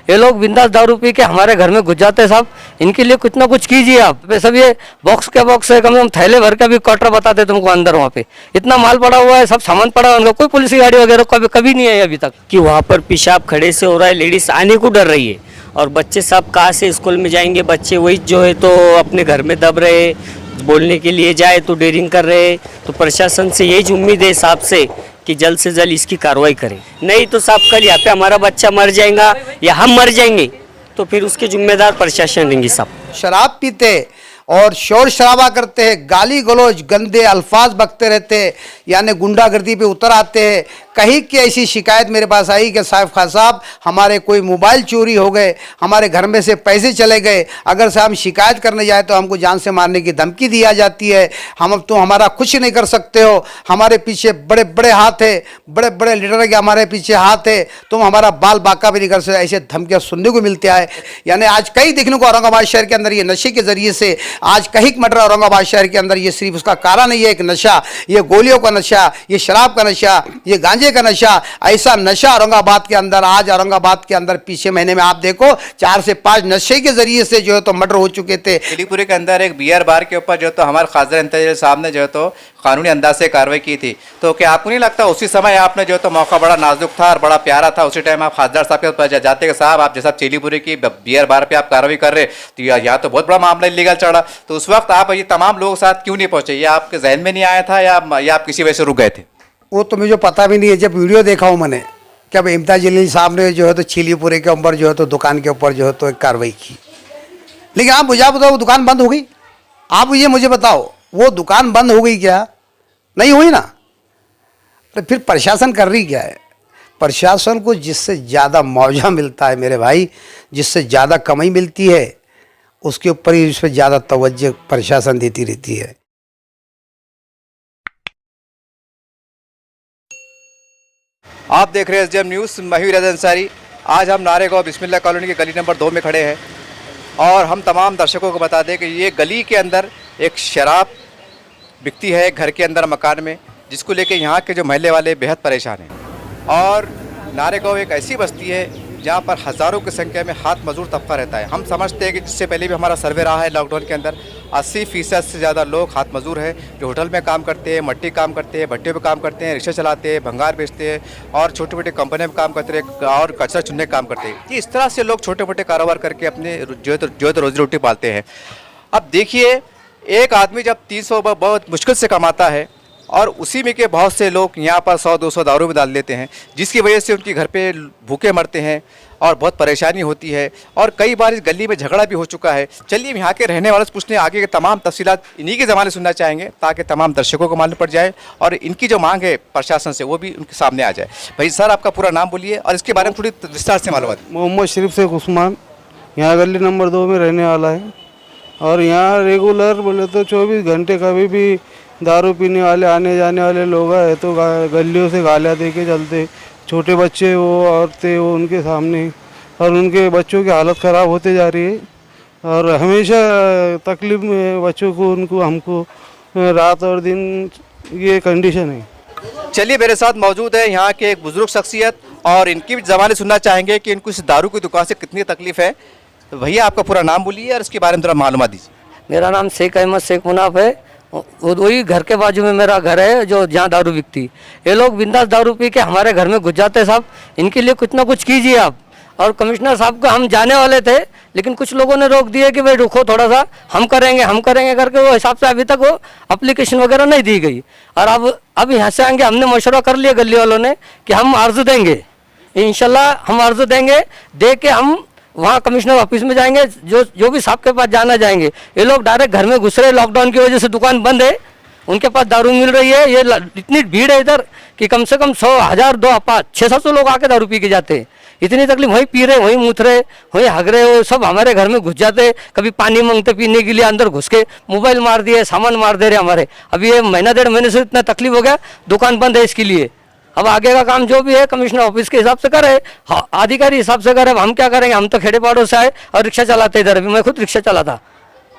ये लोग बिंदास दारू पी के हमारे घर में घुस जाते हैं साहब। इनके लिए कुछ ना कुछ कीजिए आप। सब ये बॉक्स के बॉक्स है, कम से कम थैले भर के भी क्वार्टर बताते तुमको अंदर। वहाँ पे इतना माल पड़ा हुआ है, सब सामान पड़ा है उनका, कोई पुलिस की गाड़ी वगैरह कभी नहीं आई अभी तक। कि वहाँ पर पेशाब खड़े से हो रहा है, लेडीज आने को डर रही है और बच्चे सब कहाँ से स्कूल में जाएंगे। बच्चे वही जो है तो अपने घर में दब रहे, बोलने के लिए जाए तो डेयरिंग कर रहे। तो प्रशासन से यही उम्मीद है साहब से कि जल्द से जल्द इसकी कार्रवाई करें, नहीं तो साहब कल यहाँ पे हमारा बच्चा मर जाएगा या हम मर जाएंगे तो फिर उसके जिम्मेदार प्रशासन रहेंगे साहब। शराब पीते और शोर शराबा करते हैं, गाली गलौज गंदे अल्फाज बकते रहते हैं, यानी गुंडागर्दी पे उतर आते हैं। कहीं की ऐसी शिकायत मेरे पास आई कि साहब खान साहब हमारे कोई मोबाइल चोरी हो गए, हमारे घर में से पैसे चले गए, अगर से हम शिकायत करने जाए तो हमको जान से मारने की धमकी दिया जाती है। हम तो हमारा कुछ नहीं कर सकते हो, हमारे पीछे बड़े बड़े हाथ है, बड़े बड़े लीडर के हमारे पीछे हाथ है, तुम हमारा बाल बाका भी नहीं कर सकते। ऐसे धमकियाँ सुनने को मिलती है। यानी आज कई देखने को औरंगाबाद शहर के अंदर ये नशे के जरिए से आज कहीं मट रहा औरंगाबाद शहर के अंदर। ये सिर्फ उसका कारण नहीं है एक नशा, ये गोलियों का नशा, ये शराब का नशा, ये गांजे का नशा। ऐसा नशा औरंगाबाद के अंदर, आज औरंगाबाद के अंदर पिछले महीने में आप देखो 4 से 5 नशे के जरिए से जो है तो मर्डर हो चुके थे। चिलीपुरी के अंदर एक बियर बार के ऊपर जो तो हमारे खासदार इंतजार साहब ने जो तो कानूनी अंदाज से कार्रवाई की थी। तो क्या आपको नहीं लगता उसी समय आपने जो तो मौका बड़ा नाजुक था और बड़ा प्यारा था, उसी टाइम आप खासदार साहब के पास जाते कि साहब आप जैसा चिलीपुरी की बियर बार पे आप कार्रवाई कर रहे तो यहाँ तो बहुत बड़ा मामला इलीगल चढ़ा, तो उस वक्त आप ये तमाम लोगों के साथ क्यों नहीं पहुंचे? ये आपके जहन में नहीं आया था या आप किसी वजह से रुक गए थे? वो तो मुझे पता भी नहीं है। जब वीडियो देखा हूँ मैंने कि अब इम्तियाज जलील साहब ने जो है तो चिलीपुरी के ऊपर जो है तो दुकान के ऊपर जो है तो एक कार्रवाई की, लेकिन आप मुझे बताओ वो दुकान बंद हो गई? आप ये मुझे बताओ वो दुकान बंद हो गई क्या? नहीं हुई ना। तो फिर प्रशासन कर रही क्या है? प्रशासन को जिससे ज़्यादा मुआवजा मिलता है मेरे भाई, जिससे ज़्यादा कमाई मिलती है, उसके ऊपर ही उस पर ज़्यादा तवज्जो प्रशासन देती रहती है। आप देख रहे हैं एसडीएम न्यूज़, मैं हूं रज़ा अंसारी। आज हम नारेगांव बिस्मिल्लाह कॉलोनी की गली नंबर 2 में खड़े हैं और हम तमाम दर्शकों को बता दें कि ये गली के अंदर एक शराब बिकती है घर के अंदर मकान में, जिसको लेके यहाँ के जो महल्ले वाले बेहद परेशान हैं। और नारेगांव एक ऐसी बस्ती है जहाँ पर हज़ारों की संख्या में हाथ मजदूर तबका रहता है। हम समझते हैं कि जिससे पहले भी हमारा सर्वे रहा है लॉकडाउन के अंदर 80% से ज़्यादा लोग हाथ मजदूर हैं जो होटल में काम करते हैं, मट्टी काम करते हैं, भट्टे पे काम करते हैं, रिक्शा चलाते हैं, भंगार बेचते हैं और छोटे मोटे कंपनी में काम करते हैं और कचरा चुनने का काम करते हैं। इस तरह से लोग छोटे मोटे कारोबार करके अपने जो है तो रोजी रोटी पालते हैं। अब देखिए, एक आदमी जब 300 बहुत मुश्किल से कमाता है और उसी में के बहुत से लोग यहाँ पर 100-200 दारू में डाल देते हैं, जिसकी वजह से उनके घर पे भूखे मरते हैं और बहुत परेशानी होती है और कई बार इस गली में झगड़ा भी हो चुका है। चलिए हम यहाँ के रहने वालों से पूछने आगे के तमाम तफसीलात इन्हीं के ज़माने सुनना चाहेंगे ताकि तमाम दर्शकों को मालूम पड़ जाए और इनकी जो मांग है प्रशासन से वो भी उनके सामने आ जाए। भाई सर, आपका पूरा नाम बोलिए और इसके बारे में थोड़ी विस्तार से मालूम। मोहम्मद शरीफ शेख उस्मान, यहाँ गली नंबर 2 में रहने वाला है और यहाँ रेगुलर बोले तो 24 घंटे कभी भी दारू पीने वाले आने जाने वाले लोग आए तो गलियों से गालियाँ दे के चलते। छोटे बच्चे वो औरतें वो उनके सामने, और उनके बच्चों की हालत ख़राब होते जा रही है और हमेशा तकलीफ में बच्चों को उनको हमको रात और दिन ये कंडीशन है। चलिए, मेरे साथ मौजूद है यहाँ के एक बुजुर्ग शख्सियत और इनकी भी ज़बानी सुनना चाहेंगे कि इनको इस दारू की दुकान से कितनी तकलीफ़ है। तो भैया, आपका पूरा नाम बोलिए और इसके बारे में थोड़ा मालूमात दीजिए। मेरा नाम शेख अहमद शेख मुनाफ है। वही घर के बाजू में मेरा घर है जो जहाँ दारू बिकती। ये लोग बिंदास दारू पी के हमारे घर में घुस जाते हैं साहब। इनके लिए कुछ ना कुछ कीजिए आप। और कमिश्नर साहब को हम जाने वाले थे, लेकिन कुछ लोगों ने रोक दिया कि भाई रुको थोड़ा सा, हम करेंगे करके वो हिसाब से अभी तक वो एप्लीकेशन वगैरह नहीं दी गई। और अब यहाँ से आएंगे, हमने मशवरा कर लिया गली वालों ने कि हम अर्ज देंगे, इंशाल्लाह हम अर्ज देंगे, दे के हम वहाँ कमिश्नर ऑफिस में जाएंगे, जो भी साहब के पास जाना जाएंगे। ये लोग डायरेक्ट घर में घुस रहे, लॉकडाउन की वजह से दुकान बंद है, उनके पास दारू मिल रही है। ये इतनी भीड़ है इधर कि कम से कम 100, 1000, 2, 5, 600 लोग आके दारू पी के जाते हैं। इतनी तकलीफ, वहीं पी रहे, वहीं मूत रहे, वहीं हग रहे, वो सब हमारे घर में घुस जाते। कभी पानी मांगते पीने के लिए, अंदर घुस के मोबाइल मार दिए, सामान मार दे रहे हमारे। अभी ये महीना 1.5 महीने से इतना तकलीफ हो गया, दुकान बंद है इसके लिए। अब आगे का काम जो भी है कमिश्नर ऑफिस के हिसाब से करे, अधिकारी हिसाब से करे। हम क्या करेंगे? हम तो खेड़े पाड़ों से आए और रिक्शा चलाते इधर। अभी मैं खुद रिक्शा चलाता,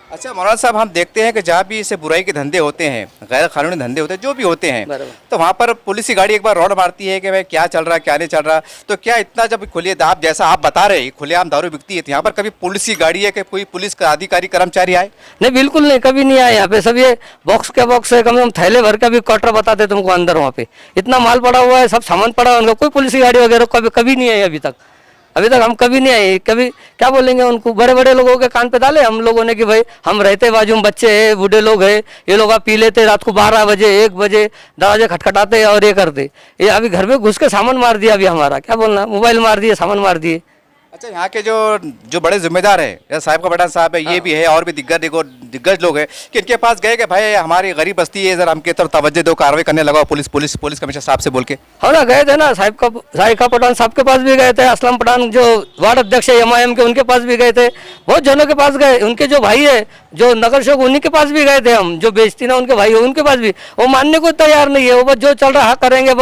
अच्छा मौलाना साहब, हम देखते हैं कि जहाँ भी ऐसे बुराई के धंधे होते हैं, गैर कानूनी धंधे होते हैं, जो भी होते हैं, बराबर। तो वहाँ पर पुलिस की गाड़ी एक बार रौंड मारती है कि भाई क्या चल रहा क्या नहीं चल रहा। तो क्या इतना जब खुले आप जैसा आप बता रहे हैं खुलेआम दारू बिकती है, तो यहाँ पर कभी पुलिस की गाड़ी है कि कोई पुलिस का अधिकारी कर्मचारी आए? नहीं, बिल्कुल नहीं, कभी नहीं आए यहाँ पे। सब ये बॉक्स के बॉक्स है, कम से कम थैले भर का भी क्वार्टर बताते तुमको अंदर। वहाँ पे इतना माल पड़ा हुआ है, सब सामान पड़ा हुआ है उनका, कोई पुलिस की गाड़ी वगैरह कभी नहीं आई अभी तक। हम कभी नहीं आए। कभी क्या बोलेंगे उनको, बड़े बड़े लोगों के कान पे डाले हम लोगों ने कि भाई हम रहते बाजू में बच्चे हैं, बूढ़े लोग हैं, ये लोग आप पी लेते रात को 12 बजे 1 बजे दरवाजे खटखटाते और ये करते। ये अभी घर में घुस के सामान मार दिया। अभी हमारा क्या बोलना, मोबाइल मार दिए, सामान मार दिए। अच्छा, यहाँ के जो बड़े जिम्मेदार हैं, जैसे साहिब का पठान साहब है, ये भी है और भी दिग्गज लोग हैं कि इनके पास गए कि भाई हमारी गरीब बस्ती है, जरा हमके तरफ तवज्जो दो, कार्रवाई करने लगाओ, पुलिस कमिश्नर साहब से बोल के? हाँ ना, गए थे ना, साहिब का पठान साहब के पास भी गए थे, असलम पठान जो वार्ड अध्यक्ष है MIM के, उनके पास भी गए थे, बहुत जनों के पास गए। उनके जो भाई है जो नगर सेवक, उन्हीं के पास भी गए थे हम, जो बेचती ना उनके भाई है उनके पास भी। वो मानने को तैयार नहीं है, वो बस जो चल रहा है करेंगे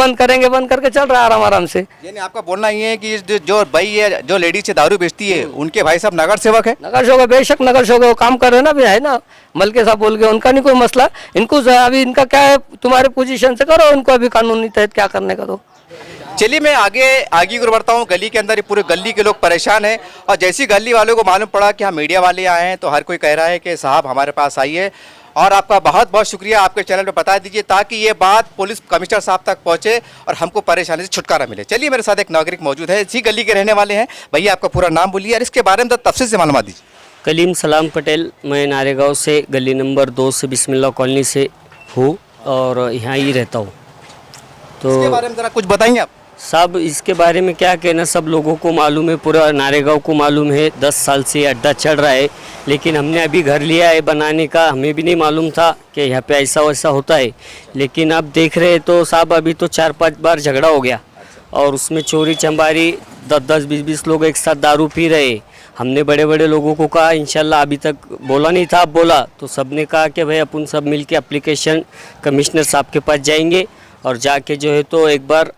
बंद करके चल रहा है आराम से। यानी आपका बोलना ये है कि जो भाई है, जो लेडीज से दारू बेचती है, उनके भाई साहब नगर सेवक है? नगर सेवक है, बेशक नगर सेवक है, वो काम कर रहे हैं ना, भी है ना, मलके साहब बोल के, उनका नहीं कोई मसला। इनको अभी इनका क्या है, तुम्हारे पोजीशन से करो, इनको अभी कानूनी तहत क्या करने का दो। चलिए मैं आगे की ओर बढ़ता हूँ। गली के अंदर पूरे गली के लोग परेशान हैं, और जैसी गली वालों को मालूम पड़ा कि हम मीडिया वाले आए हैं, तो हर कोई कह रहा है कि साहब हमारे पास आइए। और आपका बहुत बहुत शुक्रिया, आपके चैनल पे बता दीजिए ताकि ये बात पुलिस कमिश्नर साहब तक पहुंचे और हमको परेशानी से छुटकारा मिले। चलिए मेरे साथ एक नागरिक मौजूद है, इसी गली के रहने वाले हैं। भैया आपका पूरा नाम बोलिए और इसके बारे में तफसील से मालूम दीजिए। कलीम सलाम पटेल, मैं नारेगांव से गली नंबर 2 से बिस्मिल्लाह कॉलोनी से हूँ और यहाँ ही रहता हूँ। तो इसके बारे में ज़रा कुछ बताएंगे आप? साहब इसके बारे में क्या कहना, सब लोगों को मालूम है, पूरा नारेगांव को मालूम है, 10 साल से अड्डा चल रहा है। लेकिन हमने अभी घर लिया है बनाने का, हमें भी नहीं मालूम था कि यहाँ पे ऐसा वैसा होता है। लेकिन अब देख रहे तो साहब अभी तो 4-5 बार झगड़ा हो गया और उसमें चोरी चंबारी, 10-10, 20-20 लोग एक साथ दारू पी रहे। हमने बड़े बड़े लोगों को कहा, इंशाल्लाह अभी तक बोला नहीं था, अब बोला तो सब ने कहा कि भाई अपन सब मिल के एप्लीकेशन कमिश्नर साहब के पास जाएंगे और जाके जो है तो एक बार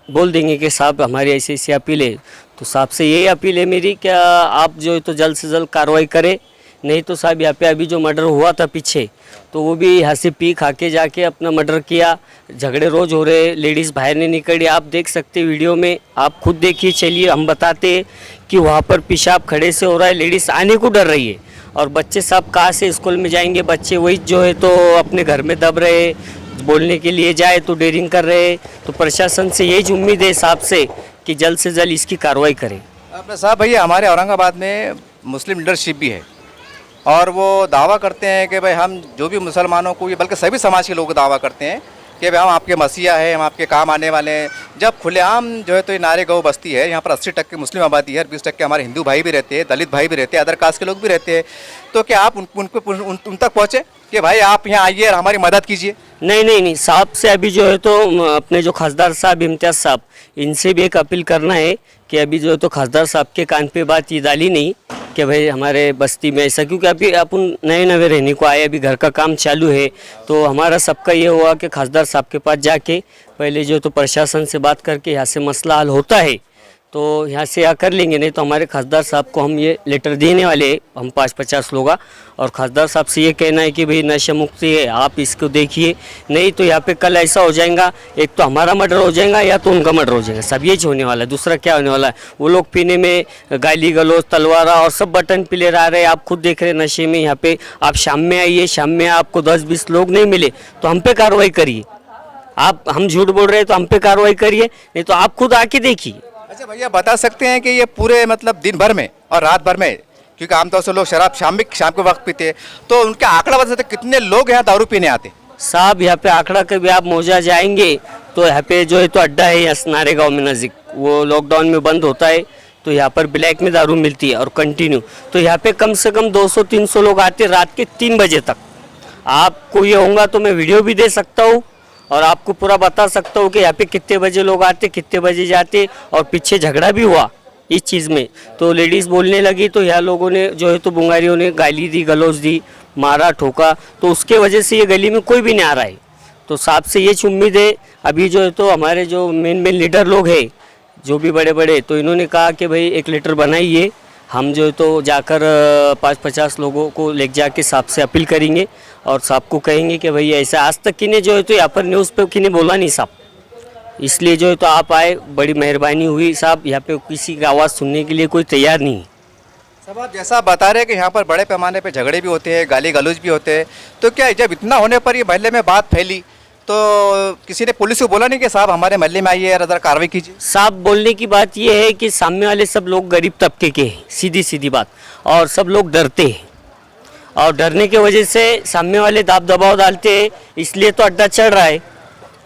बोल देंगे कि साहब हमारी ऐसी ऐसी अपील है। तो साहब से यही अपील है मेरी, क्या आप जो है तो जल्द से जल्द कार्रवाई करें। नहीं तो साहब यहाँ पे अभी जो मर्डर हुआ था पीछे, तो वो भी यहाँ से पी खा के जाके अपना मर्डर किया। झगड़े रोज़ हो रहे, लेडीज़ बाहर नहीं निकली, आप देख सकते वीडियो में, आप खुद देखिए। चलिए हम बताते हैं कि वहाँ पर पेशाब खड़े से हो रहा है, लेडीज़ आने को डर रही है और बच्चे सब कहाँ से स्कूल में जाएंगे। बच्चे वही जो है तो अपने घर में दब रहे, बोलने के लिए जाए तो डेयरिंग कर रहे। तो प्रशासन से यही उम्मीद है साहब से कि जल्द से जल्द इसकी कार्रवाई करें। अपने साहब भैया, हमारे औरंगाबाद में मुस्लिम लीडरशिप भी है और वो दावा करते हैं कि भाई हम जो भी मुसलमानों को, ये बल्कि सभी समाज के लोग दावा करते हैं कि भाई हम आपके मसीहा हैं, हम आपके काम आने वाले हैं। जब खुलेआम जो है तो ये नारेगांव बस्ती है, यहाँ पर 80% मुस्लिम आबादी है, 20% हमारे हिंदू भाई भी रहते हैं, दलित भाई भी रहते हैं, अदर कास्ट के लोग भी रहते हैं। तो क्या आप उन तक पहुँचे कि भाई आप यहाँ आइए और हमारी मदद कीजिए? नहीं, साहब से अभी जो है तो अपने जो खासदार साहब इम्तियाज़ साहब, इनसे भी एक अपील करना है कि अभी जो है तो खासदार साहब के कान पे बात ये डाली नहीं कि भाई हमारे बस्ती में ऐसा, क्योंकि अभी अपन नए रहने को आए, अभी घर का काम चालू है। तो हमारा सबका ये हुआ कि खासदार साहब के पास जाके पहले जो तो प्रशासन से बात करके यहाँ से मसला हल होता है तो यहाँ से यहाँ कर लेंगे। नहीं तो हमारे खासदार साहब को हम ये लेटर देने वाले हैं, हम 5-50 लोग, और खासदार साहब से ये कहना है कि भाई नशा मुक्ति है, आप इसको देखिए। नहीं तो यहाँ पे कल ऐसा हो जाएगा, एक तो हमारा मर्डर हो जाएगा या तो उनका मर्डर हो जाएगा, सब ये होने वाला है। दूसरा क्या होने वाला है, वो लोग पीने में गाली गलौज, तलवारा और सब बटन प्लेयर आ रहे हैं, आप खुद देख रहे हैं नशे में। यहाँ पे आप शाम में आइए, शाम में आपको 10-20 लोग नहीं मिले तो हम पे कार्रवाई करिए। आप हम झूठ बोल रहे हैं तो हम पे कार्रवाई करिए, नहीं तो आप खुद आके देखिए। अच्छा भैया, बता सकते हैं कि ये पूरे मतलब दिन भर में और रात भर में, क्योंकि आमतौर से लोग शराब शाम के वक्त पीते हैं, तो उनका आंकड़ा बता सकते कितने लोग यहाँ दारू पीने आते? साहब यहाँ पे आंकड़ा कभी आप मौजा जाएंगे तो यहाँ पे जो है तो अड्डा है नारेगांव में नज़दीक, वो लॉकडाउन में बंद होता है तो यहाँ पर ब्लैक में दारू मिलती है और कंटिन्यू। तो यहाँ पे कम से कम 200-300 लोग आते रात के 3 बजे तक। आपको ये होगा तो मैं वीडियो भी दे सकता हूँ और आपको पूरा बता सकता हूँ कि यहाँ पे कितने बजे लोग आते, कितने बजे जाते। और पीछे झगड़ा भी हुआ इस चीज़ में, तो लेडीज़ बोलने लगी तो यहाँ लोगों ने जो है तो बुंगारियों ने गाली दी, गलौज दी, मारा, ठोका, तो उसके वजह से ये गली में कोई भी नहीं आ रहा है। तो साहब से ये उम्मीद है, अभी जो है तो हमारे जो मेन लीडर लोग हैं जो भी बड़े बड़े, तो इन्होंने कहा कि भाई एक लेटर बनाइए, हम जो है तो जाकर 50 लोगों को ले जाके साहब से अपील करेंगे और साहब को कहेंगे कि भाई ऐसा आज तक किने जो है तो यहाँ पर न्यूज़ पे किने बोला नहीं साहब, इसलिए जो है तो आप आए, बड़ी मेहरबानी हुई साहब। यहाँ पे किसी की आवाज़ सुनने के लिए कोई तैयार नहीं है। सब आप जैसा आप बता रहे हैं कि यहाँ पर बड़े पैमाने पे झगड़े भी होते हैं, गाली गलौज भी होते हैं, तो क्या जब इतना होने पर ये मोहल्ले में बात फैली तो किसी ने पुलिस को बोला नहीं कि साहब हमारे मोहल्ले में आइए और ज़रा कार्रवाई कीजिए? साहब बोलने की बात यह है कि सामने वाले सब लोग गरीब तबके के हैं, सीधी सीधी बात, और सब लोग डरते हैं और डरने की वजह से सामने वाले दाब दबाव डालते हैं, इसलिए तो अड्डा चढ़ रहा है।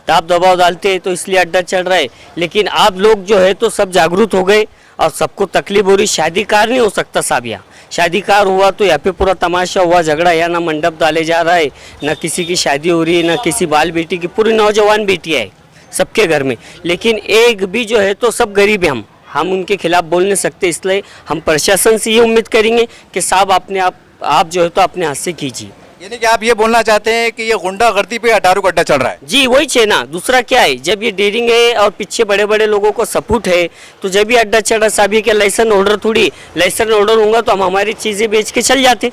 दाब दबाव डालते हैं तो इसलिए अड्डा चढ़ रहा है। लेकिन आप लोग जो है तो सब जागरूक हो गए और सबको तकलीफ हो रही। शादी कार नहीं हो सकता साहब, यहाँ शादी कार हुआ तो यहाँ पे पूरा तमाशा हुआ, झगड़ा, या ना मंडप डाले जा रहा है, ना किसी की शादी हो रही है, ना किसी बाल बेटी की, पूरी नौजवान बेटियाँ है सबके घर में। लेकिन एक भी जो है तो सब गरीब है, हम उनके खिलाफ बोल नहीं सकते। इसलिए हम प्रशासन से ये उम्मीद करेंगे कि साहब आप जो है तो अपने हाथ से कीजिए। यानी कि आप ये बोलना चाहते हैं कि ये गुंडागर्दी पे दारू का अड्डा चल रहा है? जी वही है ना, दूसरा क्या है। जब ये डेयरिंग है और पीछे बड़े बड़े लोगों को सपोर्ट है तो जब ये अड्डा चढ़ा साहब, ये क्या लाइसेंस होल्डर थोड़ी, लाइसेंस होल्डर होगा तो हम हमारी चीज़ें बेच के चल जाते।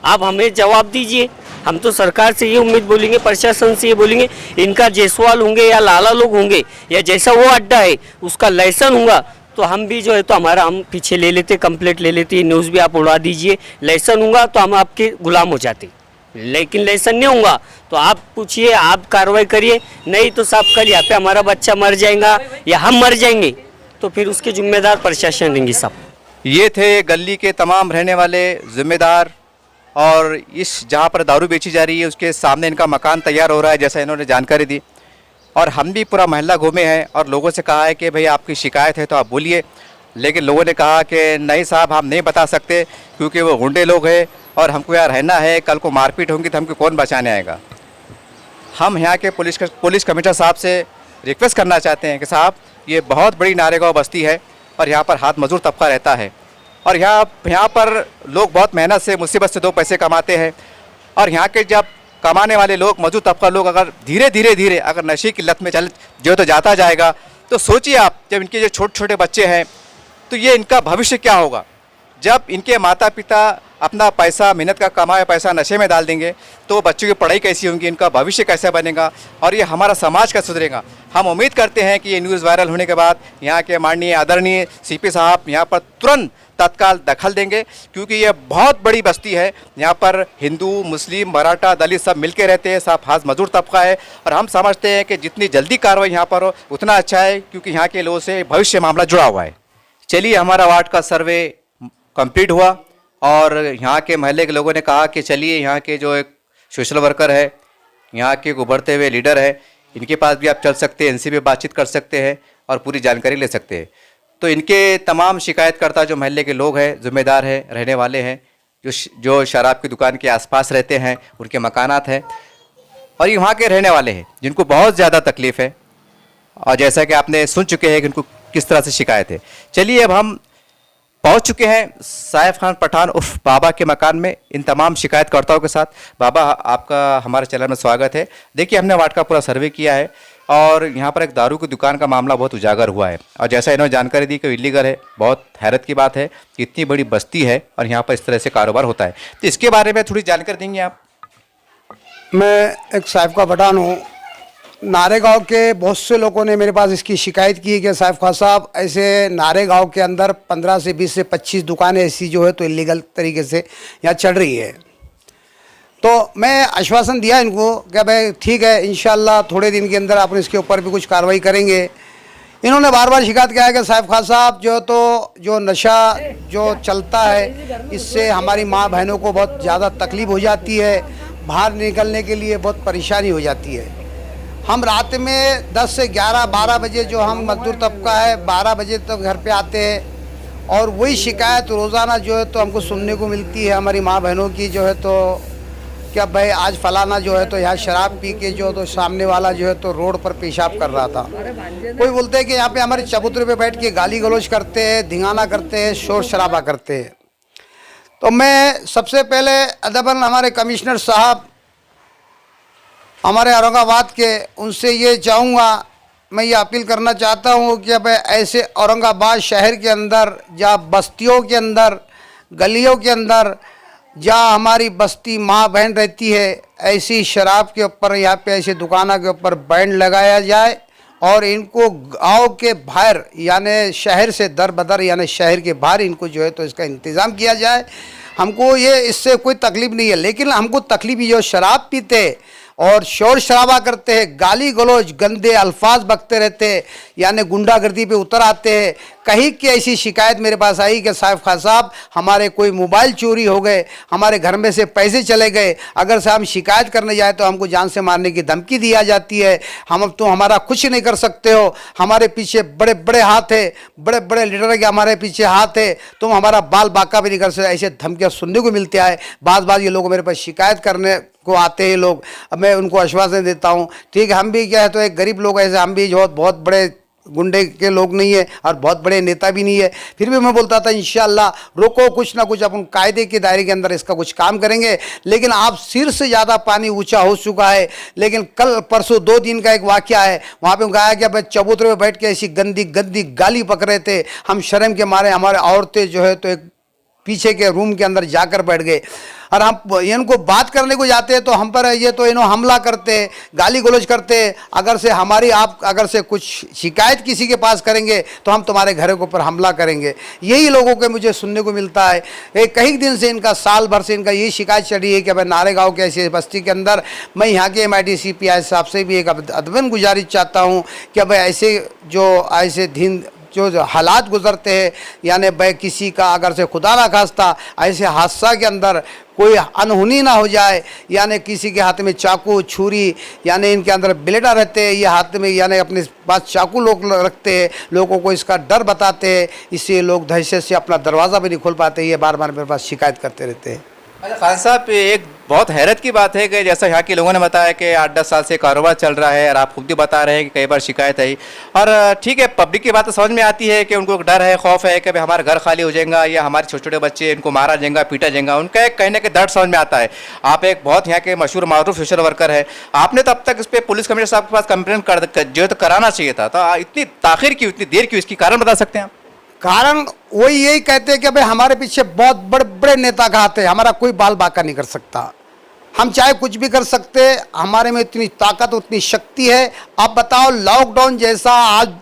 आप हमें जवाब दीजिए। हम तो सरकार से ये उम्मीद बोलेंगे, प्रशासन से ये बोलेंगे, इनका जायसवाल होंगे या लाला लोग होंगे या जैसा वो अड्डा है उसका लाइसेंस होगा तो हम भी जो है तो हम पीछे ले लेते, कंप्लेंट ले लेते, न्यूज़ भी आप उड़ा दीजिए। लाइसेंस होगा तो हम आपके गुलाम हो जाते, लेकिन लाइसेंस नहीं होगा तो आप पूछिए, आप कार्रवाई करिए। नहीं तो साहब कल यहाँ पे हमारा बच्चा मर जाएगा या हम मर जाएंगे तो फिर उसके जिम्मेदार प्रशासन रहेंगे साहब। ये थे गली के तमाम रहने वाले जिम्मेदार, और इस जहाँ पर दारू बेची जा रही है उसके सामने इनका मकान तैयार हो रहा है, जैसा इन्होंने जानकारी दी। और हम भी पूरा मोहल्ला घूमे हैं और लोगों से कहा है कि भाई आपकी शिकायत है तो आप बोलिए, लेकिन लोगों ने कहा कि नहीं साहब हम नहीं बता सकते क्योंकि वो गुंडे लोग हैं और हमको यहाँ रहना है, कल को मारपीट होंगी तो हमको कौन बचाने आएगा। हम यहाँ के पुलिस कमिश्नर साहब से रिक्वेस्ट करना चाहते हैं कि साहब ये बहुत बड़ी नारेगांव बस्ती है और यहाँ पर हाथ मजदूर तबका रहता है और यहाँ पर लोग बहुत मेहनत से मुसीबत से दो पैसे कमाते हैं। और यहाँ के जब कमाने वाले लोग, मजदूर तबका लोग अगर धीरे अगर नशे की लत में जो तो जाता जाएगा तो सोचिए आप, जब इनके जो छोटे छोटे बच्चे हैं तो ये इनका भविष्य क्या होगा। जब इनके माता पिता अपना पैसा, मेहनत का कमाया पैसा नशे में डाल देंगे तो बच्चों की पढ़ाई कैसी होगी, इनका भविष्य कैसे बनेगा और ये हमारा समाज कैसे सुधरेगा। हम उम्मीद करते हैं कि ये न्यूज़ वायरल होने के बाद यहाँ के माननीय आदरणीय सीपी साहब यहाँ पर तुरंत तत्काल दखल देंगे, क्योंकि ये बहुत बड़ी बस्ती है। यहाँ पर हिंदू, मुस्लिम, मराठा, दलित सब मिलके रहते हैं, सब हाथ मजदूर तबका है और हम समझते हैं कि जितनी जल्दी कार्रवाई यहाँ पर हो उतना अच्छा है, क्योंकि यहाँ के लोगों से भविष्य मामला जुड़ा हुआ है। चलिए, हमारा वार्ड का सर्वे कंप्लीट हुआ और यहाँ के महल्ले के लोगों ने कहा कि चलिए यहाँ के जो एक सोशल वर्कर है, यहाँ के उभरते हुए लीडर है, इनके पास भी आप चल सकते हैं, इनसे भी बातचीत कर सकते हैं और पूरी जानकारी ले सकते हैं। तो इनके तमाम शिकायतकर्ता जो महल्ले के लोग हैं, जिम्मेदार हैं, रहने वाले हैं, जो शराब की दुकान के आसपास रहते हैं, उनके मकानात हैं और ये वहाँ के रहने वाले हैं जिनको बहुत ज़्यादा तकलीफ़ है और जैसा कि आपने सुन चुके हैं कि उनको किस तरह से शिकायत है। चलिए, अब हम पहुंच चुके हैं साइफ खान पठान उर्फ बाबा के मकान में इन तमाम शिकायतकर्ताओं के साथ। बाबा, आपका हमारे चैनल में स्वागत है। देखिए, हमने वार्ड का पूरा सर्वे किया है और यहाँ पर एक दारू की दुकान का मामला बहुत उजागर हुआ है और जैसा इन्होंने जानकारी दी कि इलीगल है। बहुत हैरत की बात है कि इतनी बड़ी बस्ती है और यहाँ पर इस तरह से कारोबार होता है, तो इसके बारे में थोड़ी जानकारी देंगे आप? मैं एक साहिब का पठान हूँ। नारेगांव के बहुत से लोगों ने मेरे पास इसकी शिकायत की कि साहिब खान साहब, ऐसे नारेगांव के अंदर 15 से 20 से 25 दुकानें ऐसी जो है तो इलीगल तरीके से यहाँ चल रही है। तो मैं आश्वासन दिया इनको कि भाई ठीक है, इंशाल्लाह थोड़े दिन के अंदर आप इसके ऊपर भी कुछ कार्रवाई करेंगे। इन्होंने बार बार शिकायत किया है कि साहिब खान साहब जो नशा जो चलता है इससे हमारी माँ बहनों को बहुत ज़्यादा तकलीफ़ हो जाती है, बाहर निकलने के लिए बहुत परेशानी हो जाती है। हम रात में 10 से 11-12 बजे जो हम मजदूर तबका है 12 बजे तक घर पे आते हैं और वही शिकायत रोज़ाना जो है तो हमको सुनने को मिलती है हमारी माँ बहनों की, जो है तो क्या भाई आज फलाना जो है तो यहाँ शराब पी के जो तो सामने वाला जो है तो रोड पर पेशाब कर रहा था। कोई बोलते हैं कि यहाँ पे हमारे चबूतरे पे बैठ के गाली गलौज करते हैं, धिंगाना करते हैं, शोर शराबा करते हैं। तो मैं सबसे पहले अदबन हमारे कमिश्नर साहब हमारे औरंगाबाद के, उनसे ये चाहूँगा, मैं ये अपील करना चाहता हूँ कि अब ऐसे औरंगाबाद शहर के अंदर या बस्तियों के अंदर गलियों के अंदर जहाँ हमारी बस्ती माँ बहन रहती है, ऐसी शराब के ऊपर यहाँ पे ऐसे दुकानों के ऊपर बैन लगाया जाए और इनको गांव के बाहर यानी शहर से दर बदर यानी शहर के बाहर इनको जो है तो इसका इंतज़ाम किया जाए। हमको ये इससे कोई तकलीफ़ नहीं है, लेकिन हमको तकलीफ़ ये जो शराब पीते और शोर शराबा करते हैं, गाली गलौज गंदे अल्फाज बकते रहते हैं, यानी गुंडागर्दी पे उतर आते हैं। कहीं की ऐसी शिकायत मेरे पास आई कि साहब खान साहब हमारे कोई मोबाइल चोरी हो गए, हमारे घर में से पैसे चले गए, अगर से हम शिकायत करने जाए तो हमको जान से मारने की धमकी दिया जाती है। हम अब तो हमारा कुछ नहीं कर सकते हो, हमारे पीछे बड़े बड़े हाथ है, बड़े बड़े लीडर के हमारे पीछे हाथ है, तुम हमारा बाल बाका भी नहीं कर सकते। ऐसे धमकियाँ सुनने को मिलती है। बार ये लोग मेरे पास शिकायत करने को आते हैं लोग। अब मैं उनको आश्वासन देता हूँ, ठीक है, हम भी क्या है तो एक गरीब लोग ऐसे, हम भी जो बहुत बड़े गुंडे के लोग नहीं है और बहुत बड़े नेता भी नहीं है, फिर भी मैं बोलता था इंशाल्लाह रोको, कुछ ना कुछ अपन कायदे के दायरे के अंदर इसका कुछ काम करेंगे। लेकिन आप सिर से ज़्यादा पानी ऊंचा हो चुका है। लेकिन कल परसों 2 दिन का एक वाक़या है, वहाँ पे गाया कि भाई चबूतरे में बैठ के ऐसी गंदी गंदी गाली पक रहे थे, हम शर्म के मारे हमारे औरतें जो है तो एक पीछे के रूम के अंदर जाकर बैठ गए और हम इनको बात करने को जाते हैं तो हम पर ये तो इन्हों हमला करते हैं, गाली गलौज करते हैं। अगर से हमारी आप अगर से कुछ शिकायत किसी के पास करेंगे तो हम तुम्हारे घर के ऊपर हमला करेंगे, यही लोगों के मुझे सुनने को मिलता है। एक कई दिन से इनका, साल भर से इनका यही शिकायत चढ़ी है कि भाई नारेगांव के ऐसी बस्ती के अंदर, मैं यहाँ के MIDC PI साहब से भी एक अदबन गुजारिश चाहता हूँ कि भाई ऐसे जो ऐसे दिन जो हालात गुजरते हैं, यानी भाई किसी का अगर से खुदा ना खास्ता ऐसे हादसा के अंदर कोई अनहोनी ना हो जाए, यानी किसी के हाथ में चाकू छुरी यानी इनके अंदर ब्लेडा रहते हैं, ये हाथ में यानी अपने पास चाकू लोग रखते हैं, लोगों को इसका डर बताते हैं, इससे लोग दहशत से अपना दरवाज़ा भी नहीं खोल पाते। ये बार बार मेरे पास शिकायत करते रहते हैं। अच्छा खान साहब, एक बहुत हैरत की बात है कि जैसा यहाँ के लोगों ने बताया कि 8-10 साल से कारोबार चल रहा है और आप खुद भी बता रहे हैं कि कई बार शिकायत आई, और ठीक है पब्लिक की बात तो समझ में आती है कि उनको डर है, खौफ है कि भाई हमारा घर खाली हो जाएगा या हमारे छोटे छोटे बच्चे इनको मारा जाएगा, पीटा जाएगा, उनका एक कहने के दर्द समझ में आता है। आप एक बहुत यहाँ के मशहूर मारूफ सोशल वर्कर है, आपने तो अब तक इस पर पुलिस कमिश्नर साहब के पास कंप्लेन जो है तो कराना चाहिए था, तो इतनी ताखिर क्यों, इतनी देर क्यों, इसकी कारण बता सकते हैं आप? कारण वही यही कहते हैं कि भाई हमारे पीछे बहुत बड़े बड़े नेता का हाथ है, हमारा कोई बाल बाका नहीं कर सकता, हम चाहे कुछ भी कर सकते, हमारे में इतनी ताकत उतनी शक्ति है। आप बताओ लॉकडाउन जैसा आज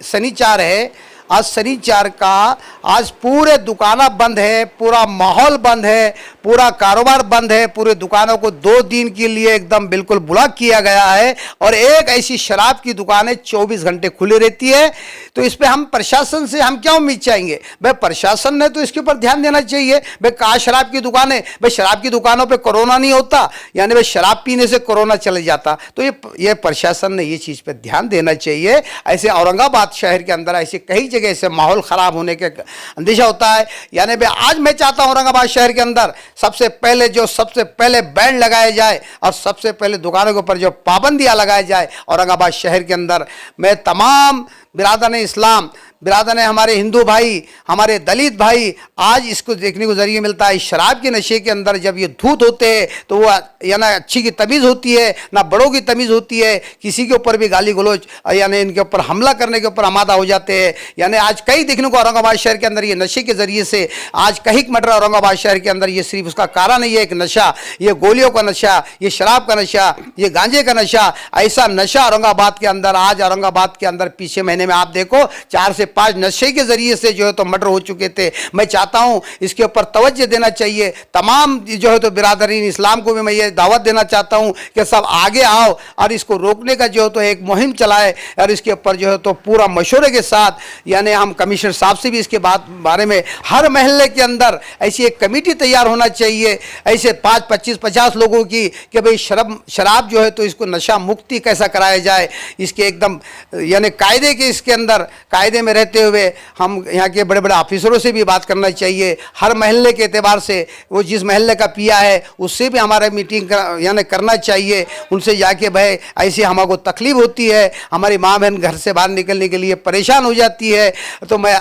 शनिवार है, आज शनिवार का आज पूरे दुकानें बंद है, पूरा माहौल बंद है, पूरा कारोबार बंद है, पूरे दुकानों को 2 दिन के लिए एकदम बिल्कुल ब्लॉक किया गया है और एक ऐसी शराब की दुकानें 24 घंटे खुली रहती है। तो इस पे हम प्रशासन से हम क्या उम्मीद चाहेंगे? भाई प्रशासन ने तो इसके ऊपर ध्यान देना चाहिए। भाई कहाँ शराब की दुकान है, भाई शराब की दुकानों पे कोरोना नहीं होता, यानी भाई शराब पीने से कोरोना चले जाता, तो ये प्रशासन ने ये चीज़ पे ध्यान देना चाहिए। ऐसे औरंगाबाद शहर के अंदर ऐसे कई जगह से माहौल ख़राब होने के अंदेशा होता है। यानी भाई आज मैं चाहता हूँ औरंगाबाद शहर के अंदर सबसे पहले बैन लगाया जाए और सबसे पहले दुकानों के ऊपर जो पाबंदियाँ लगाई जाए औरंगाबाद शहर के अंदर। मैं तमाम बिरादर इस्लाम, बिरादर हमारे हिंदू भाई, हमारे दलित भाई, आज इसको देखने को जरिए मिलता है। शराब के नशे के अंदर जब ये धूत होते हैं तो वो यानी अच्छी की तमीज़ होती है ना, बड़ों की तमीज़ होती है, किसी के ऊपर भी गाली गलौज यानी इनके ऊपर हमला करने के ऊपर आमादा हो जाते हैं। यानी आज कई देखने को औरंगाबाद शहर के अंदर ये नशे के ज़रिए से आज कहीं मट रहा औरंगाबाद शहर के अंदर। ये सिर्फ उसका कारण नहीं है एक नशा, ये गोलियों का नशा, ये शराब का नशा, ये गांजे का नशा, ऐसा नशा औरंगाबाद के अंदर आज औरंगाबाद के अंदर पिछले महीने में आप देखो 4 से 5 नशे के जरिए से जो है तो मर्डर हो चुके थे। मैं चाहता हूं इसके ऊपर तवज्जो देना चाहिए। तमाम जो है तो बिरादरीन इस्लाम को भी मैं ये दावत देना चाहता हूं कि सब आगे आओ और इसको रोकने का जो है तो एक मुहिम चलाए और इसके ऊपर जो है तो पूरा मशवरे के साथ, यानी हम कमिश्नर साहब से भी इसके बारे में हर महल्ले के अंदर ऐसी एक कमेटी तैयार होना चाहिए, ऐसे 5, 25, 50 लोगों की, कि भाई शराब जो है तो इसको नशा मुक्ति कैसा कराया जाए, इसके एकदम यानी कायदे के इसके अंदर कायदे में रहते हुए हम यहाँ के बड़े बड़े ऑफिसरों से भी बात करना चाहिए। हर महल्ले के एतबार से वो जिस महल्ले का पिया है उससे भी हमारा मीटिंग यानी करना चाहिए, उनसे जाके भाई ऐसी हमको तकलीफ होती है, हमारी माँ बहन घर से बाहर निकलने के लिए परेशान हो जाती है। तो मैं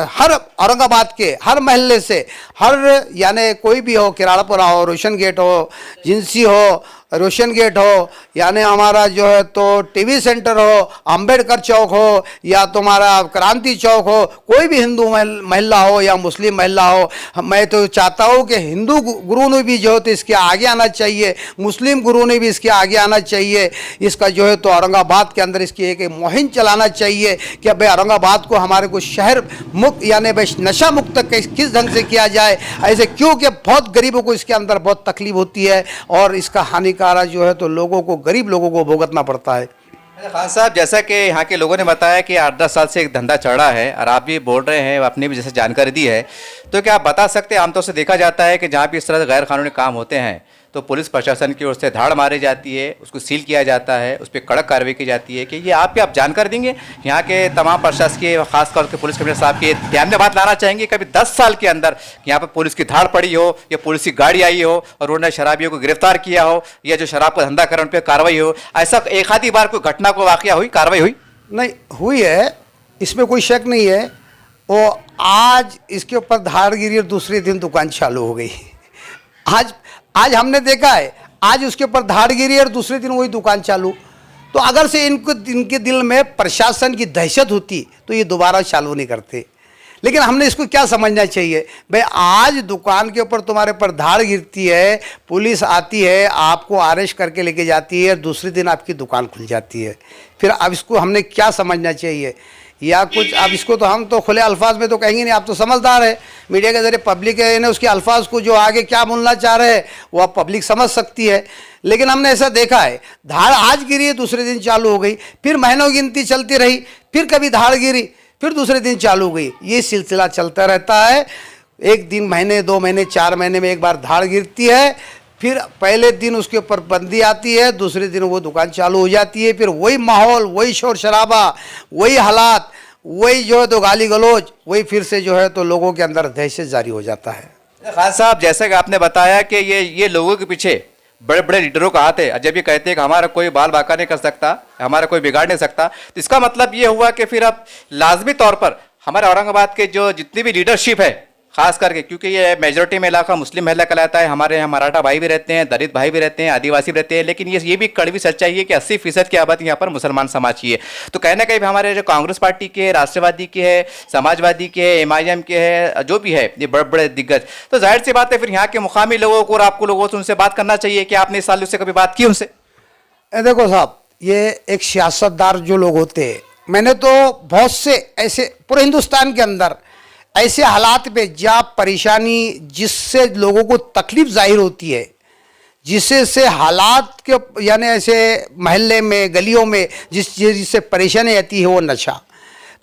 हर औरंगाबाद के हर महल्ले से, हर यानी कोई भी हो, किराड़ापुरा हो, रोशन गेट हो, जिंसी हो, रोशन गेट हो, यानी हमारा जो है तो टीवी सेंटर हो, अंबेडकर चौक हो, या तुम्हारा क्रांति चौक हो, कोई भी हिंदू महिला हो या मुस्लिम महिला हो, मैं तो चाहता हूँ कि हिंदू गुरु ने भी जो है तो इसके आगे आना चाहिए, मुस्लिम गुरु ने भी इसके आगे आना चाहिए। इसका जो है तो औरंगाबाद के अंदर इसकी एक मुहिम चलाना चाहिए कि भाई औरंगाबाद को हमारे को शहर मुक्त यानी भाई नशा मुक्त किस ढंग से किया जाए। ऐसे क्योंकि बहुत गरीबों को इसके अंदर बहुत तकलीफ होती है और इसका हानिकारक जो है तो लोगों को, गरीब लोगों को भुगतना पड़ता है। खान साहब, जैसा कि यहाँ के लोगों ने बताया कि 8-10 साल से एक धंधा चल रहा है और आप भी बोल रहे हैं, अपनी भी जैसे जानकारी दी है, तो क्या आप बता सकते हैं, आमतौर से देखा जाता है कि जहाँ भी इस तरह से गैर कानूनी काम होते हैं तो पुलिस प्रशासन की ओर से धाड़ मारी जाती है, उसको सील किया जाता है, उस पर कड़क कार्रवाई की जाती है कि ये आप जानकारी देंगे यहाँ के तमाम प्रशासकीय, खासतौर से पुलिस कमिश्नर साहब के ध्यान में बात लाना चाहेंगे कभी 10 साल के अंदर यहाँ पर पुलिस की धाड़ पड़ी हो या पुलिस की गाड़ी आई हो और उन्होंने शराबियों को गिरफ्तार किया हो या जो शराब का धंधा कर उन पर कार्रवाई हो, ऐसा एक आधी बार कोई घटना को वाकया हुई, कार्रवाई हुई? नहीं हुई है, इसमें कोई शक नहीं है। वो आज इसके ऊपर धाड़गिरी और दूसरे दिन दुकान चालू हो गई। आज हमने देखा है, आज उसके ऊपर धाड़गिरी और दूसरे दिन वही दुकान चालू। तो अगर से इनके दिल में प्रशासन की दहशत होती तो ये दोबारा चालू नहीं करते। लेकिन हमने इसको क्या समझना चाहिए भाई, आज दुकान के ऊपर तुम्हारे पर धाड़ गिरती है, पुलिस आती है, आपको अरेस्ट करके लेके जाती है, दूसरे दिन आपकी दुकान खुल जाती है। फिर अब इसको हमने क्या समझना चाहिए या कुछ? अब इसको तो हम तो खुले अल्फाज में तो कहेंगे नहीं, आप तो समझदार है, मीडिया के जरिए पब्लिक है ना, उसके अल्फाज को जो आगे क्या बोलना चाह रहे हैं वो आप पब्लिक समझ सकती है। लेकिन हमने ऐसा देखा है, धाड़ आज गिरी है, दूसरे दिन चालू हो गई, फिर महीनों गिनती चलती रही, फिर कभी धाड़ गिरी, फिर दूसरे दिन चालू हो गई। ये सिलसिला चलता रहता है। एक दिन, महीने, 2 महीने, 4 महीने में एक बार धाड़ गिरती है, फिर पहले दिन उसके ऊपर बंदी आती है, दूसरे दिन वो दुकान चालू हो जाती है, फिर वही माहौल, वही शोर शराबा, वही हालात, वही जो है तो गाली गलौज, वही फिर से जो है तो लोगों के अंदर दहशत जारी हो जाता है। खान साहब, जैसा कि आपने बताया कि ये लोगों के पीछे बड़े बड़े लीडरों का हाथ है, जब ये कहते हैं कि हमारा कोई बाल बाका नहीं कर सकता, हमारा कोई बिगाड़ नहीं सकता, तो इसका मतलब ये हुआ कि फिर अब लाजमी तौर पर हमारे औरंगाबाद के जो जितनी भी लीडरशिप है, खास करके क्योंकि ये मेजोरिटी में इलाका मुस्लिम महिला कहलाता है, हमारे यहाँ मराठा भाई भी रहते हैं, दलित भाई भी रहते हैं, आदिवासी भी रहते हैं, लेकिन ये भी कड़वी सच्चाई है कि 80% की आबादी यहाँ पर मुसलमान समाज की है। तो कहीं ना कहीं हमारे जो कांग्रेस पार्टी के, राष्ट्रवादी के है, समाजवादी के है, MIM के है, जो भी है ये बड़े बड़े दिग्गज, तो जाहिर सी बात है फिर यहाँ के मुकामी लोगों को और आपको लोगों से उनसे बात करना चाहिए कि आपने इस साल से कभी बात की उनसे? देखो साहब, ये एक सियासतदार जो लोग होते हैं, मैंने तो बहुत से ऐसे पूरे हिंदुस्तान के अंदर ऐसे हालात पे जहाँ परेशानी, जिससे लोगों को तकलीफ जाहिर होती है, जिससे हालात के यानी ऐसे महल्ले में, गलियों में जिससे परेशानी आती है वो नशा।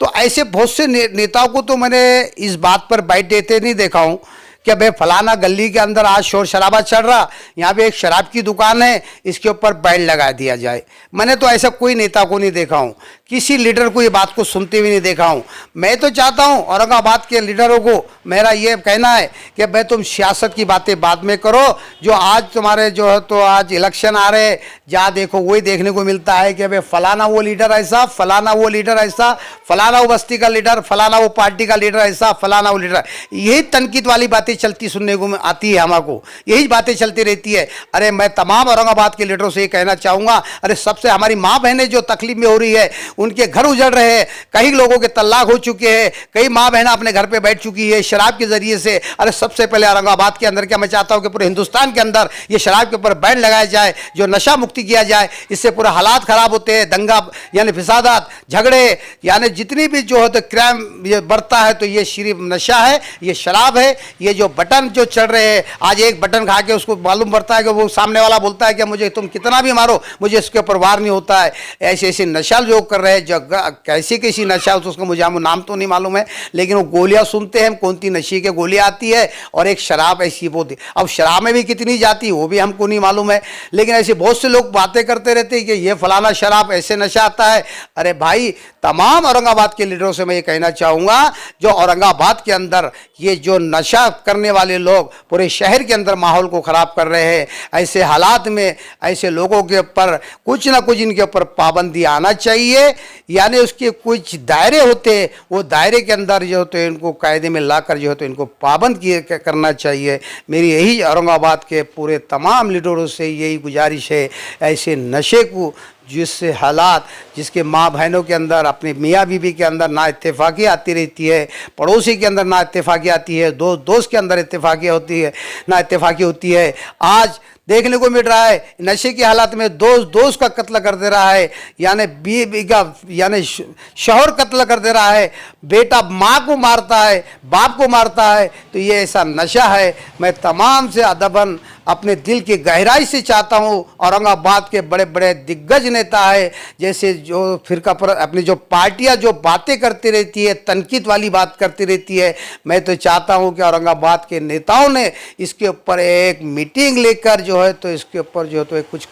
तो ऐसे बहुत से नेताओं को तो मैंने इस बात पर बाइट देते नहीं देखा हूँ कि भाई फलाना गली के अंदर आज शोर शराबा चल रहा, यहाँ पे एक शराब की दुकान है, इसके ऊपर बैन लगा दिया जाए। मैंने तो ऐसा कोई नेता को नहीं देखा हूँ, किसी लीडर को ये बात को सुनते हुए नहीं देखा हूँ। मैं तो चाहता हूँ औरंगाबाद के लीडरों को मेरा ये कहना है कि भाई तुम सियासत की बातें बाद में करो, जो आज तुम्हारे जो है तो आज इलेक्शन आ रहे हैं, जहाँ देखो वही देखने को मिलता है कि भाई फलाना वो लीडर ऐसा, फलाना वो लीडर ऐसा, फलाना वो बस्ती का लीडर, फलाना वो पार्टी का लीडर ऐसा, फलाना वो लीडर। यही तनकीद वाली बातें चलती सुनने को आती है, हमको यही बातें चलती रहती है। अरे मैं तमाम औरंगाबाद के लीडरों से ये कहना चाहूँगा, अरे सबसे हमारी माँ बहनें जो तकलीफ में हो रही है, उनके घर उजड़ रहे हैं, कई लोगों के तलाक हो चुके हैं, कई माँ बहन अपने घर पे बैठ चुकी है शराब के जरिए से। अरे सबसे पहले औरंगाबाद के अंदर क्या मैं चाहता हूँ कि पूरे हिंदुस्तान के अंदर ये शराब के ऊपर बैन लगाया जाए, जो नशा मुक्ति किया जाए। इससे पूरे हालात खराब होते हैं, दंगा यानी फिसादात, झगड़े, यानी जितनी भी जो है तो क्राइम ये बढ़ता है, तो ये सिर्फ नशा है, ये शराब है। ये जो बटन जो चढ़ रहे हैं, आज एक बटन खा के उसको मालूम पड़ता है कि वो सामने वाला बोलता है कि मुझे तुम कितना भी मारो, मुझे इसके ऊपर वार नहीं होता है। ऐसे ऐसे नशा जो कर रहे हैं, जो कैसी कैसी नशा तो उसका मुझे नाम तो नहीं मालूम है, लेकिन वो गोलियां सुनते हैं, कौन सी नशे की गोलियां आती है, और एक शराब ऐसी वो थी। अब शराब में भी कितनी जाती है वो भी हमको नहीं मालूम है, लेकिन ऐसे बहुत से लोग बातें करते रहते हैं कि ये फलाना शराब ऐसे नशा आता है। अरे भाई, तमाम औरंगाबाद के लीडरों से मैं ये कहना चाहूँगा, जो औरंगाबाद के अंदर ये जो नशा करने वाले लोग पूरे शहर के अंदर माहौल को ख़राब कर रहे हैं, ऐसे हालात में ऐसे लोगों के ऊपर कुछ ना कुछ इनके ऊपर पाबंदी आना चाहिए। यानी उसके कुछ दायरे होते हैं, वो दायरे के अंदर जो तो इनको कायदे में लाकर जो है तो इनको पाबंद करना चाहिए। मेरी यही औरंगाबाद के पूरे तमाम लीडरों से यही गुजारिश है, ऐसे नशे को जिससे हालात, जिसके माँ बहनों के अंदर, अपने मियाँ बीवी के अंदर ना इत्तेफाकी आती रहती है, पड़ोसी के अंदर ना इत्तेफाकी आती है, दोस्त के अंदर इत्तेफाकी होती है, ना इत्तेफाकी होती है। आज देखने को मिल रहा है नशे की हालत में दोस्त का कत्ल कर दे रहा है, यानी बीवी का यानी शौहर कत्ल कर दे रहा है, बेटा माँ को मारता है, बाप को मारता है। तो ये ऐसा नशा है। मैं तमाम से अदबन अपने दिल की गहराई से चाहता हूँ, औरंगाबाद के बड़े बड़े दिग्गज नेता है, जैसे जो फिरका पर अपनी जो पार्टियाँ जो बातें करती रहती है, तनकीद वाली बात करती रहती है, मैं तो चाहता हूँ कि औरंगाबाद के नेताओं ने इसके ऊपर एक मीटिंग लेकर जो है तो इसके ऊपर जो है तो कुछ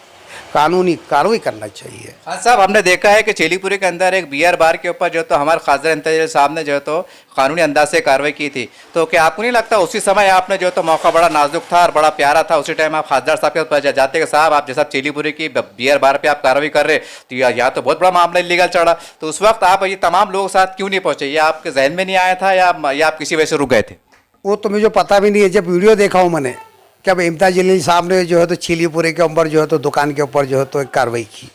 कानूनी कार्रवाई करना चाहिए। हाँ साहब, हमने देखा है कि चेलीपुरी के अंदर एक बियर बार के ऊपर जो तो हमारे खासदार इंतजार साहब ने जो तो कानूनी अंदाज से कार्रवाई की थी। तो क्या आपको नहीं लगता उसी समय आपने जो तो मौका बड़ा नाजुक था और बड़ा प्यारा था, उसी टाइम आप खासदार साहब के पास जाते कि साहब आप जैसा चेलीपुरी की बियर बार पे आप कार्रवाई कर रहे, तो यहाँ तो बहुत बड़ा मामला इलीगल चढ़ा, तो उस वक्त आप ये तमाम लोगों के साथ क्यों नहीं पहुंचे? ये आपके जहन में नहीं आया था या आप किसी वजह से रुक गए थे? वो तो मुझे पता भी नहीं है। जब वीडियो देखा हूँ मैंने कि अब इम्तियाज जलील साहब ने जो है तो चेलीपुरी के ऊपर जो है तो दुकान के ऊपर जो है तो एक कार्रवाई की,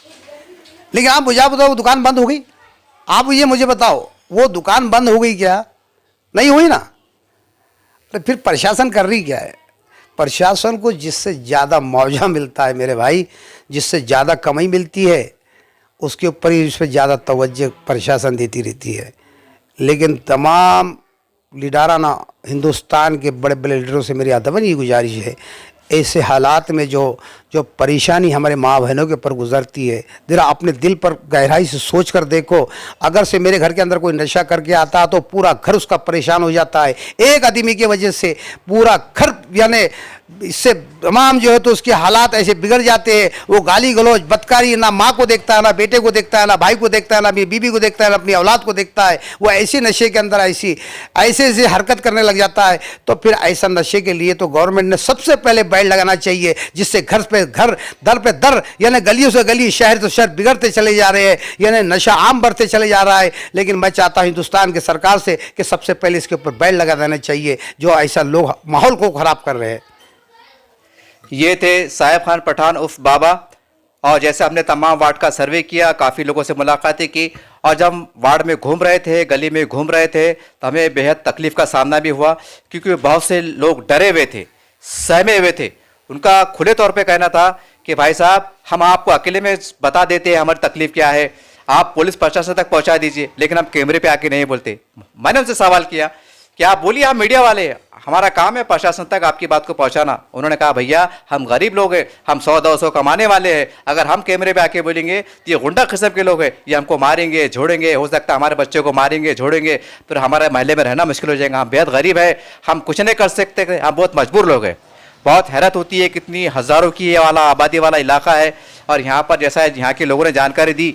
लेकिन आप मुझे बताओ वो दुकान बंद हो गई? आप ये मुझे बताओ वो दुकान बंद हो गई क्या? नहीं हुई ना। तो फिर प्रशासन कर रही क्या है? प्रशासन को जिससे ज़्यादा मुआवजा मिलता है मेरे भाई, जिससे ज़्यादा कमाई मिलती है, उसके ऊपर ही उस पर ज़्यादा तवज्जो प्रशासन देती रहती है। लेकिन तमाम लीडराना हिंदुस्तान के बड़े बड़े लीडरों से मेरी अदबन ये गुजारिश है, ऐसे हालात में जो परेशानी हमारे माँ बहनों के ऊपर गुजरती है, ज़रा अपने दिल पर गहराई से सोच कर देखो। अगर से मेरे घर के अंदर कोई नशा करके आता है तो पूरा घर उसका परेशान हो जाता है। एक आदमी की वजह से पूरा घर यानी इससे तमाम जो है तो उसके हालात ऐसे बिगड़ जाते हैं। वो गाली गलौज बदकारी ना माँ को देखता है, ना बेटे को देखता है, ना भाई को देखता है, ना अपनी बीवी को देखता है, ना अपनी औलाद को देखता है। वो ऐसे नशे के अंदर ऐसे हरकत करने लग जाता है। तो फिर ऐसा नशे के लिए तो गवर्नमेंट ने सबसे पहले बैन लगाना चाहिए, जिससे घर पे घर, दर पे दर, यानी गलियों से गली, शहर तो शहर बिगड़ते चले जा रहे हैं, यानी नशा आम बढ़ते चले जा रहा है। लेकिन मैं चाहता हूँ हिंदुस्तान की सरकार से कि सबसे पहले इसके ऊपर बैन लगा देना चाहिए, जो ऐसा लोग माहौल को खराब कर रहे हैं। ये थे साहिब खान पठान उर्फ बाबा। और जैसे हमने तमाम वार्ड का सर्वे किया, काफ़ी लोगों से मुलाकातें की, और जब हम वार्ड में घूम रहे थे, गली में घूम रहे थे, तो हमें बेहद तकलीफ़ का सामना भी हुआ, क्योंकि बहुत से लोग डरे हुए थे, सहमे हुए थे। उनका खुले तौर पे कहना था कि भाई साहब हम आपको अकेले में बता देते हैं हमारी तकलीफ़ क्या है, आप पुलिस प्रशासन तक पहुंचा दीजिए, लेकिन हम कैमरे पे आके नहीं बोलते। मैंने उनसे सवाल किया कि आप बोलिए, आप मीडिया वाले हैं, हमारा काम है प्रशासन तक आपकी बात को पहुंचाना। उन्होंने कहा भैया हम गरीब लोग हैं, हम 100-200 कमाने वाले हैं, अगर हम कैमरे पे आके बोलेंगे तो ये गुंडा किस्म के लोग हैं, ये हमको मारेंगे झोड़ेंगे, हो सकता है हमारे बच्चों को मारेंगे झोड़ेंगे, फिर हमारे महल्ले में रहना मुश्किल हो जाएगा। हम बेहद गरीब है, हम कुछ नहीं कर सकते, हम बहुत मजबूर लोग हैं। बहुत हैरत होती है, कितनी हज़ारों की ये वाला आबादी वाला इलाका है, और यहाँ पर जैसा है यहाँ के लोगों ने जानकारी दी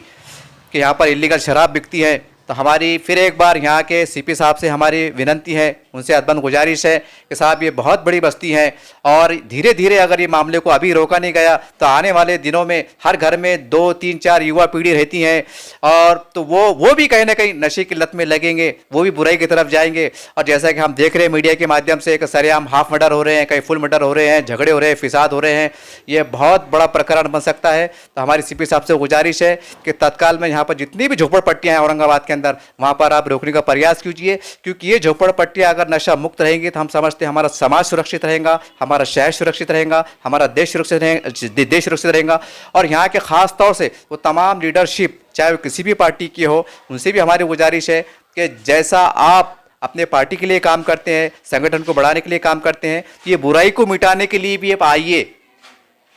कि यहाँ पर इलीगल शराब बिकती है। तो हमारी फिर एक बार यहाँ के सीपी साहब से हमारी विनंती है, उनसे अदबन गुजारिश है कि साहब ये बहुत बड़ी बस्ती है, और धीरे धीरे अगर ये मामले को अभी रोका नहीं गया तो आने वाले दिनों में हर घर में 2-3-4 युवा पीढ़ी रहती हैं, और तो वो भी कहीं ना कहीं नशे की लत में लगेंगे, वो भी बुराई की तरफ जाएंगे। और जैसा कि हम देख रहे हैं मीडिया के माध्यम से कि सरेआम हाफ मर्डर हो रहे हैं, कहीं फुल मर्डर हो रहे हैं, झगड़े हो रहे हैं, फिसाद हो रहे हैं, ये बहुत बड़ा प्रकरण बन सकता है। तो हमारी सीपी साहब से गुजारिश है कि तत्काल में यहाँ पर जितनी भी झोपड़पट्टियाँ हैं औरंगाबाद के अंदर, वहाँ पर आप रोकने का प्रयास कीजिए, क्योंकि ये झोपड़पट्टियाँ अगर नशा मुक्त रहेंगी तो हम समझते हैं हमारा समाज सुरक्षित रहेगा, हमारा शहर सुरक्षित रहेगा, हमारा देश सुरक्षित रहेगा। और यहाँ के ख़ास तौर से वो तमाम लीडरशिप, चाहे वो किसी भी पार्टी की हो, उनसे भी हमारी गुजारिश है कि जैसा आप अपने पार्टी के लिए काम करते हैं, संगठन को बढ़ाने के लिए काम करते हैं, ये बुराई को मिटाने के लिए भी आप आइए।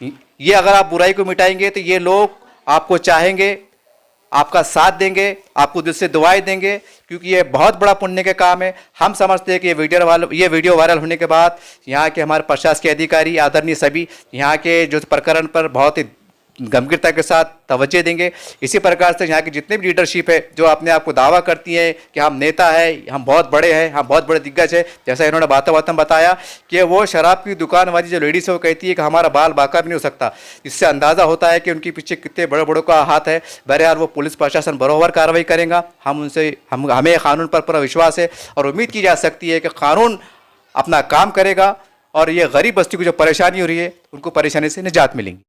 ये अगर आप बुराई को मिटाएंगे तो ये लोग आपको चाहेंगे, आपका साथ देंगे, आपको दिल से दुआएं देंगे, क्योंकि ये बहुत बड़ा पुण्य का काम है। हम समझते हैं कि ये वीडियो वायरल होने के बाद यहाँ के हमारे प्रशासकीय अधिकारी, आदरणीय सभी यहाँ के जो प्रकरण पर बहुत ही गंभीरता के साथ तवज्जो देंगे। इसी प्रकार से यहाँ की जितने भी लीडरशिप है जो अपने आप को दावा करती है कि हम नेता है, हम बहुत बड़े हैं, हम बहुत बड़े दिग्गज है, जैसा इन्होंने बातों में बताया कि वो शराब की दुकान वाली जो लेडीज़ है वो कहती है कि हमारा बाल बाका भी नहीं हो सकता। इससे अंदाज़ा होता है कि उनके पीछे कितने बड़े बड़ों का हाथ है। बहरहाल वो पुलिस प्रशासन बराबर कार्रवाई करेगा। हमें कानून पर पूरा विश्वास है और उम्मीद की जा सकती है कि कानून अपना काम करेगा और ये गरीब बस्ती को जो परेशानी हो रही है उनको परेशानी से निजात मिलेंगी।